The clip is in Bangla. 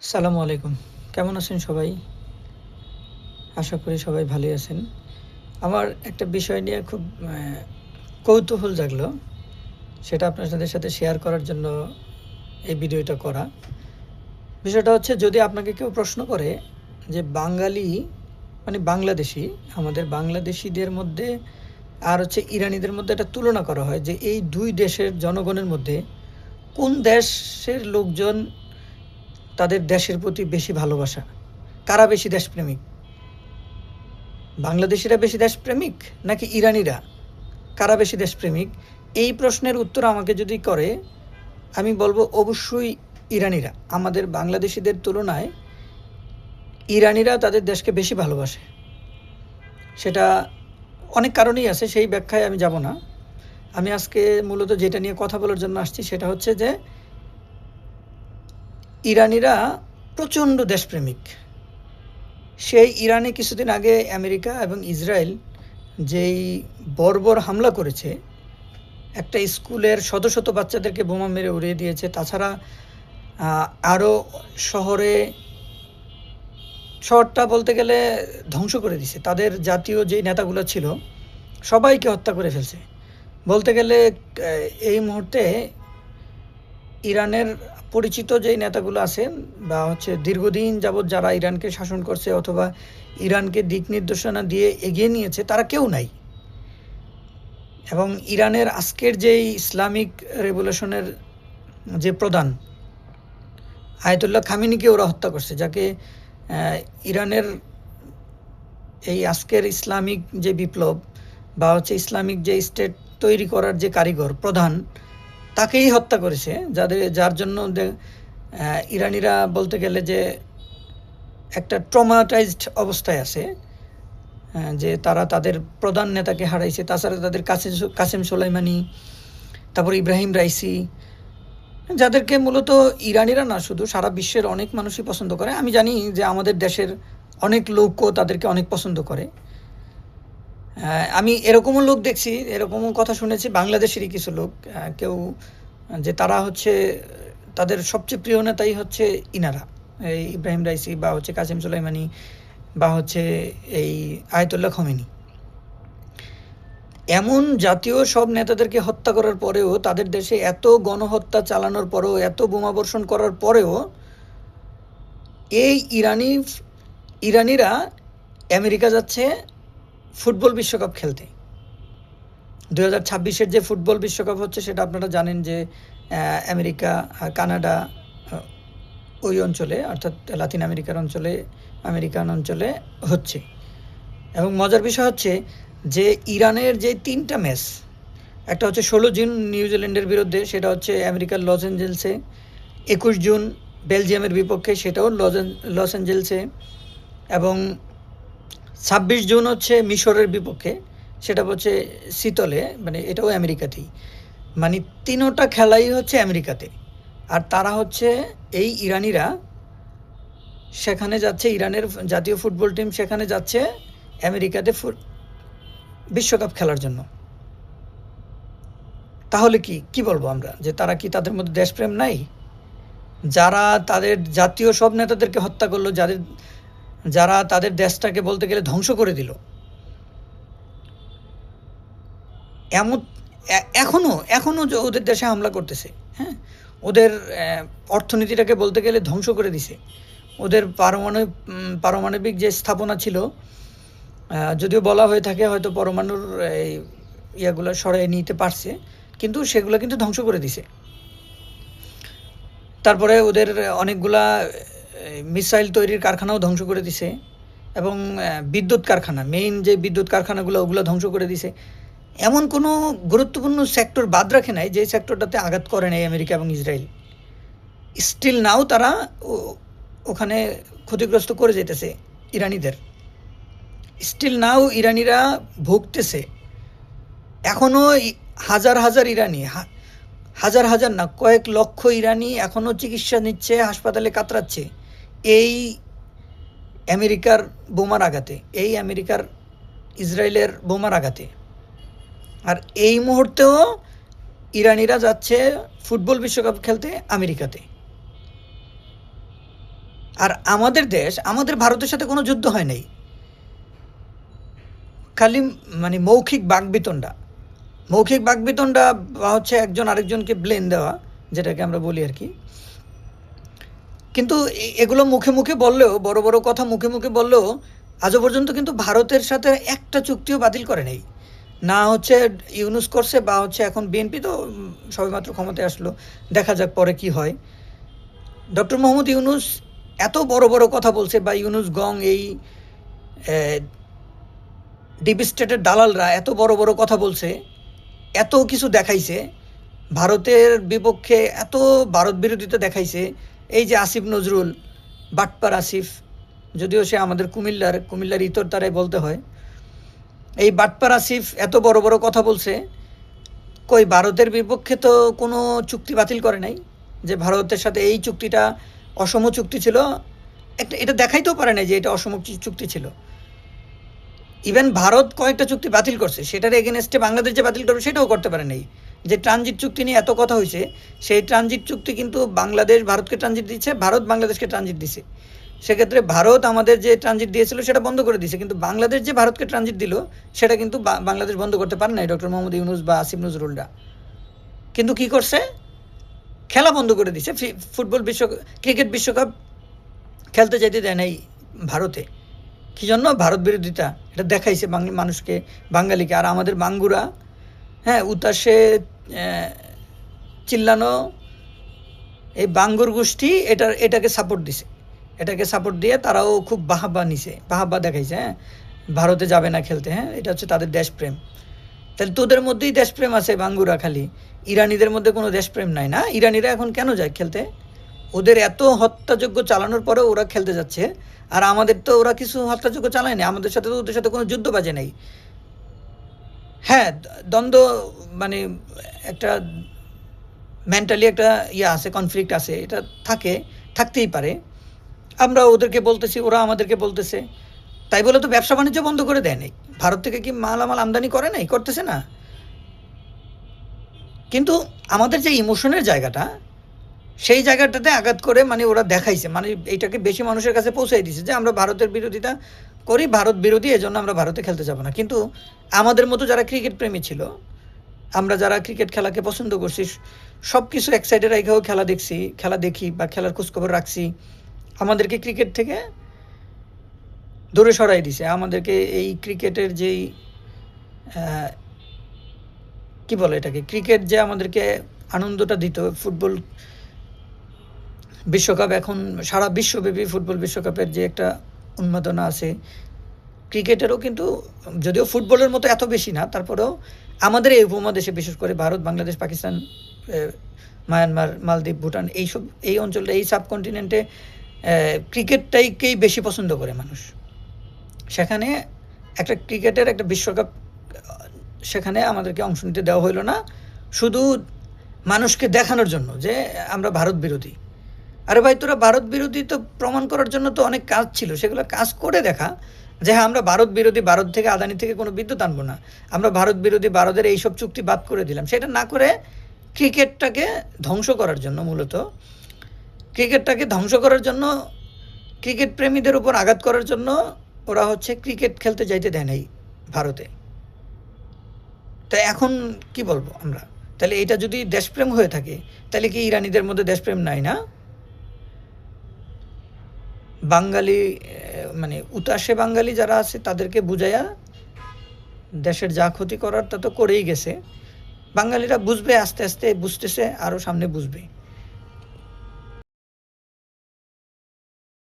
আসসালামু আলাইকুম। কেমন আছেন সবাই? আশা করি সবাই ভালোই আছেন। আমার একটা বিষয় নিয়ে খুব কৌতূহল জাগলো। সেটা আপনাদের সাথে শেয়ার করার জন্য এই ভিডিওটা করা। বিষয়টা হচ্ছে, যদি আপনাকে কেউ প্রশ্ন করে যে বাঙালি মানে বাংলাদেশী, আমাদের বাংলাদেশীদের মধ্যে আর ইরানিদের মধ্যে একটা তুলনা করা হয় যে এই ২ দেশের জনগণের মধ্যে কোন দেশের লোকজন তাদের দেশের প্রতি বেশি ভালোবাসা? কারা বেশি দেশপ্রেমিক? বাংলাদেশিরা বেশি দেশপ্রেমিক নাকি ইরানিরা? কারা বেশি দেশপ্রেমিক? এই প্রশ্নের উত্তর আমাকে যদি করে, আমি বলবো অবশ্যই ইরানিরা। আমাদের বাংলাদেশিদের তুলনায় ইরানিরা তাদের দেশকে বেশি ভালোবাসে। সেটা অনেক কারণেই আছে, সেই ব্যাখ্যায় আমি যাব না। আমি আজকে মূলত যেটা নিয়ে কথা বলার জন্য আসছি সেটা হচ্ছে যে ইরানিরা প্রচণ্ড দেশপ্রেমিক। সেই ইরানে কিছুদিন আগে আমেরিকা এবং ইসরায়েল যেই বর্বর হামলা করেছে, একটা স্কুলের শত শত বাচ্চাদেরকে বোমা মেরে উড়িয়ে দিয়েছে। তাছাড়া আরও শহরটা বলতে গেলে ধ্বংস করে দিছে। তাদের জাতীয় যেই নেতাগুলো ছিল সবাইকে হত্যা করে ফেলছে। বলতে গেলে এই মুহূর্তে ইরানের পরিচিত যেই নেতাগুলো আছেন বা দীর্ঘদিন যাবৎ যারা ইরানকে শাসন করছে অথবা ইরানকে দিক নির্দেশনা দিয়ে এগিয়ে নিয়েছে, তারা কেউ নাই। এবং ইরানের আজকের যেই ইসলামিক রেভলিউশনের যে প্রধান আয়াতুল্লাহ খামেনিকে ওরা হত্যা করছে, যাকে ইরানের এই আজকের ইসলামিক যে বিপ্লব বা ইসলামিক যে স্টেট তৈরি করার যে কারিগর প্রধান, তাকেই হত্যা করেছে। যার জন্য ইরানিরা বলতে গেলে যে একটা ট্রমাটাইজড অবস্থায় আছে, যে তারা তাদের প্রধান নেতাকে হারাইছে। তাছাড়া তাদের কাসেম সোলাইমানি, তারপর ইব্রাহিম রাইসি, যাদেরকে মূলত ইরানিরা না, শুধু সারা বিশ্বের অনেক মানুষই পছন্দ করে। আমি জানি যে আমাদের দেশের অনেক লোকও তাদেরকে অনেক পছন্দ করে। আমি এরকমও লোক দেখছি, এরকমও কথা শুনেছি বাংলাদেশেরই কিছু লোক, কেউ যে তারা তাদের সবচেয়ে প্রিয় নেতাই ইনারা, এই ইব্রাহিম রাইসি বা কাসেম সোলাইমানি বা এই আয়াতুল্লাহ খামেনি। এমন জাতীয় সব নেতাদেরকে হত্যা করার পরেও, তাদের দেশে এত গণহত্যা চালানোর পরেও, এত বোমাবর্ষণ করার পরেও এই ইরানিরা আমেরিকা যাচ্ছে ফুটবল বিশ্বকাপ খেলতে। 2026-এর যে ফুটবল বিশ্বকাপ হচ্ছে, সেটা আপনারা জানেন যে আমেরিকা, কানাডা, ওই অঞ্চলে, অর্থাৎ লাতিন আমেরিকার অঞ্চলে, আমেরিকান অঞ্চলে হচ্ছে। এবং মজার বিষয় হচ্ছে যে ইরানের যে 3টা ম্যাচ, একটা 16 জুন নিউজিল্যান্ডের বিরুদ্ধে, সেটা আমেরিকার লস অ্যাঞ্জেলসে। 21 জুন বেলজিয়ামের বিপক্ষে, সেটাও লস অ্যাঞ্জেলসে। এবং 26 জুন মিশরের বিপক্ষে, সেটা সিতলে, মানে এটাও আমেরিকাতেই। মানে 3টা খেলাই আমেরিকাতে। আর তারা এই ইরানিরা সেখানে যাচ্ছে, ইরানের জাতীয় ফুটবল টিম সেখানে যাচ্ছে আমেরিকাতে বিশ্বকাপ খেলার জন্য। তাহলে কি বলবো আমরা, যে তারা কি, তাদের মধ্যে দেশপ্রেম নাই? যারা তাদের জাতীয় সব নেতাদেরকে হত্যা করলো, যারা তাদের দেশটাকে বলতে গেলে ধ্বংস করে দিল, এখনো ওদের দেশে হামলা করতেছে। হ্যাঁ, ওদের অর্থনীতিটাকে বলতে গেলে ধ্বংস করে দিছে। ওদের পারমাণবিক যে স্থাপনা ছিল, যদিও বলা হয়ে থাকে হয়তো পরমাণুর ইয়াগুলো সরাই নিতে পারছে, কিন্তু সেগুলো কিন্তু ধ্বংস করে দিছে। তারপরে ওদের অনেকগুলা মিসাইল তৈরির কারখানাও ধ্বংস করে দিছে। এবং বিদ্যুৎ কারখানা, মেইন যে বিদ্যুৎ কারখানাগুলো, ওগুলো ধ্বংস করে দিছে। এমন কোনো গুরুত্বপূর্ণ সেক্টর বাদ রাখে নাই যে সেক্টরটাতে আঘাত করে নাই আমেরিকা এবং ইসরায়েল। স্টিল নাও তারা ওখানে ক্ষতিগ্রস্ত করে যেতেছে ইরানিদের। Still now ইরানিরা ভুগতেছে। এখনও হাজার হাজার ইরানি, হাজার হাজার না, কয়েক লক্ষ ইরানি এখনও চিকিৎসা নিচ্ছে, হাসপাতালে কাতরাচ্ছে এই আমেরিকার বোমার আঘাতে, এই আমেরিকার ইসরায়েলের বোমার আঘাতে। আর এই মুহূর্তেও ইরানিরা যাচ্ছে ফুটবল বিশ্বকাপ খেলতে আমেরিকাতে। আর আমাদের দেশ, আমাদের ভারতের সাথে কোনো যুদ্ধ হয় নাই, খালি মানে মৌখিক বাকবিতণ্ডা, মৌখিক বাকবিতণ্ডা বা হচ্ছে একজন আরেকজনকে ব্লেম দেওয়া, যেটাকে আমরা বলি আর কি। কিন্তু এগুলো মুখে মুখে বললেও, বড় বড় কথা মুখে মুখে বললেও আজও পর্যন্ত কিন্তু ভারতের সাথে একটা চুক্তিও বাতিল করে নেই। না হচ্ছে ইউনুস করছে, বা হচ্ছে এখন বিএনপি তো সবেমাত্র ক্ষমতায় আসলো, দেখা যাক পরে কি হয়। ডক্টর মোহাম্মদ ইউনুস এত বড় বড় কথা বলছে, বা ইউনুস গং এই ডিপ স্টেটের দালালরা এত বড় বড় কথা বলছে, এত কিছু দেখাইছে, ভারতের বিপক্ষে এত ভারত বিরোধিতা দেখাইছে। এই যে আসিফ নজরুল, বাটপার আসিফ, যদিও সে আমাদের কুমিল্লার ইতর তারাই বলতে হয়, এই বাটপার আসিফ এত বড় বড় কথা বলছে, কই ভারতের বিপক্ষে তো কোনো চুক্তি বাতিল করে নাই, যে ভারতের সাথে এই চুক্তিটা অসম চুক্তি ছিল, এটা দেখাইতেও পারে নাই যে এটা অসম চুক্তি ছিল। ইভেন ভারত কয়েকটা চুক্তি বাতিল করছে, সেটার এগেনস্টে বাংলাদেশ যে বাতিল করবে সেটাও করতে পারে নাই। যে ট্রানজিট চুক্তি নিয়ে এত কথা হয়েছে, সেই ট্রানজিট চুক্তি কিন্তু বাংলাদেশ ভারতকে ট্রানজিট দিচ্ছে, ভারত বাংলাদেশকে ট্রানজিট দিছে। সেক্ষেত্রে ভারত আমাদের যে ট্রানজিট দিয়েছিল সেটা বন্ধ করে দিয়েছে, কিন্তু বাংলাদেশ যে ভারতকে ট্রানজিট দিল সেটা কিন্তু বাংলাদেশ বন্ধ করতে পারে নাই ডক্টর মোহাম্মদ ইউনুস বা আসিফ নজরুলরা। কিন্তু কি করছে, খেলা বন্ধ করে দিছে। ক্রিকেট বিশ্বকাপ খেলতে যেতে দেয় নাই ভারতে। কী জন্য? ভারত বিরোধিতা, এটা দেখাইছে মানুষকে, বাঙালিকে। আর আমাদের বাঙ্গুরা, হ্যাঁ, উতাসে চিল্লানো এই বাঙ্গুর গোষ্ঠী এটাকে সাপোর্ট দিছে, এটাকে সাপোর্ট দিয়ে তারাও খুব বাহাবা নিছে, বাহাবা দেখাইছে। হ্যাঁ, ভারতে যাবে না খেলতে, হ্যাঁ, এটা হচ্ছে তাদের দেশপ্রেম। তাহলে তোদের মধ্যেই দেশপ্রেম আছে বাঙ্গুরা, খালি ইরানিদের মধ্যে কোনো দেশপ্রেম নাই না? ইরানিরা এখন কেন যায় খেলতে? ওদের এত হত্যাযজ্ঞ চালানোর পরেও ওরা খেলতে যাচ্ছে, আর আমাদের তো ওরা কিছু হত্যাযজ্ঞ চালায়নি, আমাদের সাথে তো ওদের সাথে কোনো যুদ্ধ বাজে নাই। হ্যাঁ, দ্বন্দ্ব মানে একটা মেন্টালি একটা আছে, কনফ্লিক্ট আছে, এটা থাকতেই পারে। আমরা ওদেরকে বলতেছি, ওরা আমাদেরকে বলতেছে, তাই বলে তো ব্যবসা বাণিজ্য বন্ধ করে দেয় নাই। ভারত থেকে কি মালামাল আমদানি করে নাই? করতেছে না। কিন্তু আমাদের যে ইমোশনের জায়গাটা, সেই জায়গাটাতে আঘাত করে মানে ওরা দেখাইছে, মানে এইটাকে বেশি মানুষের কাছে পৌঁছাই দিছে যে আমরা ভারতের বিরোধিতা করি, ভারত বিরোধী, এজন্য আমরা ভারতে খেলতে যাব না। কিন্তু আমাদের মতো যারা ক্রিকেট প্রেমী ছিল, আমরা যারা ক্রিকেট খেলাকে পছন্দ করছি, সব কিছু এক সাইডে রেখেও খেলা দেখি বা খেলার খোঁজখবর রাখছি, আমাদেরকে ক্রিকেট থেকে দূরে সরাই দিছে। আমাদেরকে এই ক্রিকেটের যেই কি বলে এটাকে, ক্রিকেট যে আমাদেরকে আনন্দটা দিত, ফুটবল বিশ্বকাপ, এখন সারা বিশ্বব্যাপী ফুটবল বিশ্বকাপের যে একটা উন্মাদনা আছে, ক্রিকেটেরও কিন্তু, যদিও ফুটবলের মতো এত বেশি না, তারপরেও আমাদের এই উপমহাদেশে, বিশেষ করে ভারত, বাংলাদেশ, পাকিস্তান, মায়ানমার, মালদ্বীপ, ভুটান, এই অঞ্চলটা, এই সাবকন্টিনেন্টে ক্রিকেটটাইকেই বেশি পছন্দ করে মানুষ। সেখানে একটা ক্রিকেটের একটা বিশ্বকাপ, সেখানে আমাদেরকে অংশ নিতে দেওয়া হইল না, শুধু মানুষকে দেখানোর জন্য যে আমরা ভারত বিরোধী। আরে ভাই, তোরা ভারত বিরোধী তো প্রমাণ করার জন্য তো অনেক কাজ ছিল, সেগুলো কাজ করে দেখা যে হ্যাঁ আমরা ভারত বিরোধী, ভারত থেকে, আদানি থেকে কোনো বিদ্যুৎ আনবো না, আমরা ভারত বিরোধী, ভারতের এইসব চুক্তি বাদ করে দিলাম। সেটা না করে ক্রিকেটটাকে ধ্বংস করার জন্য, মূলত ক্রিকেটটাকে ধ্বংস করার জন্য, ক্রিকেট প্রেমীদের উপর আঘাত করার জন্য ওরা হচ্ছে ক্রিকেট খেলতে যাইতে দেয় নাই ভারতে। তাই এখন কি বলবো আমরা? তাহলে এটা যদি দেশপ্রেম হয়ে থাকে, তাহলে কি ইরানিদের মধ্যে দেশপ্রেম নাই? না, বাঙালি মানে উতাসে বাঙালি যারা আছে তাদেরকে বুঝাইয়া দেশের যা ক্ষতি করার তা তো করেই গেছে। বাঙালিরা বুঝবে, আস্তে আস্তে বুঝতেছে, আরও সামনে বুঝবে।